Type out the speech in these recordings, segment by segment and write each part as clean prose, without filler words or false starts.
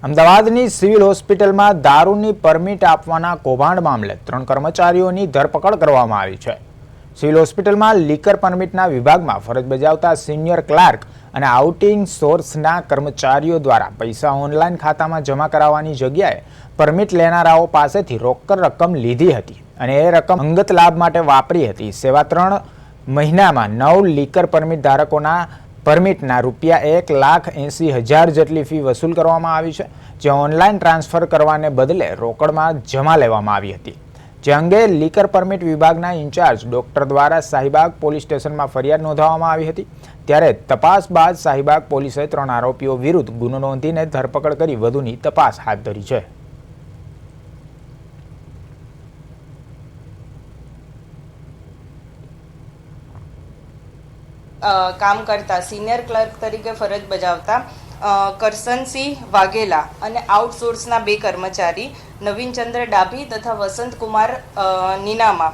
અમદાવાદની સિવિલ હોસ્પિટલમાં દારૂની પરમિટ આપવાના કૌભાંડ મામલે 3 કર્મચારીઓની ધરપકડ કરવામાં આવી છે। સિવિલ હોસ્પિટલમાં લીકર પરમિટના વિભાગમાં ફરજ બજાવતા સિનિયર ક્લાર્ક અને આઉટિંગ સોર્સના કર્મચારીઓ દ્વારા પૈસા ઓનલાઈન ખાતામાં જમા કરાવવાની જગ્યાએ પરમિટ લેનારાઓ પાસેથી રોકડ રકમ લીધી હતી અને એ રકમ અંગત લાભ માટે વાપરી હતી। સેવા 3 મહિનામાં 9 લીકર પરમિટ ધારકોના પરમિટના રૂપિયા 1,80,000 જેટલી ફી વસૂલ કરવામાં આવી છે, જે ઓનલાઈન ટ્રાન્સફર કરવાને બદલે રોકડમાં જમા લેવામાં આવી હતી। જે અંગે લીકર પરમિટ વિભાગના ઇન્ચાર્જ ડોક્ટર દ્વારા શાહીબાગ પોલીસ સ્ટેશનમાં ફરિયાદ નોંધાવવામાં આવી હતી। ત્યારે તપાસ બાદ શાહીબાગ પોલીસે 3 આરોપીઓ વિરુદ્ધ ગુનો નોંધીને ધરપકડ કરી વધુની તપાસ હાથ ધરી છે। કામ કરતા સિનિયર ક્લર્ક તરીકે ફરજ બજાવતા કરસનસિંહ વાઘેલા અને આઉટસોર્સના 2 કર્મચારી નવીનચંદ્ર ડાભી તથા વસંતકુમાર નીનામા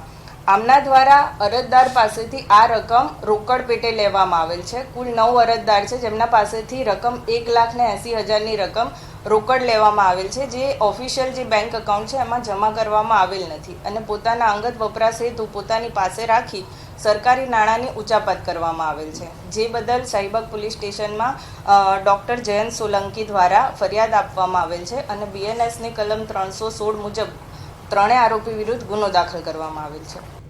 આમના દ્વારા અરજદાર પાસેથી આ રકમ રોકડ પેટે લેવામાં આવેલ છે। કુલ 9 અરજદાર છે, જેમના પાસેથી રકમ 1,80,000ની રકમ રોકડ લેવામાં આવેલ છે, જે ઓફિશિયલ જે બેંક એકાઉન્ટ છે એમાં જમા કરવામાં આવેલ નથી અને પોતાના અંગત વપરાશ હેતુ પોતાની પાસે રાખી સરકારી નાણાંની ઉચાપત કરવામાં આવેલ છે। જે બદલ શાહીબાગ પોલીસ સ્ટેશનમાં ડૉક્ટર જયંત સોલંકી દ્વારા ફરિયાદ આપવામાં આવેલ છે અને BNSની કલમ 316 મુજબ 3 આરોપી વિરુદ્ધ ગુનો દાખલ કરવામાં આવેલ છે।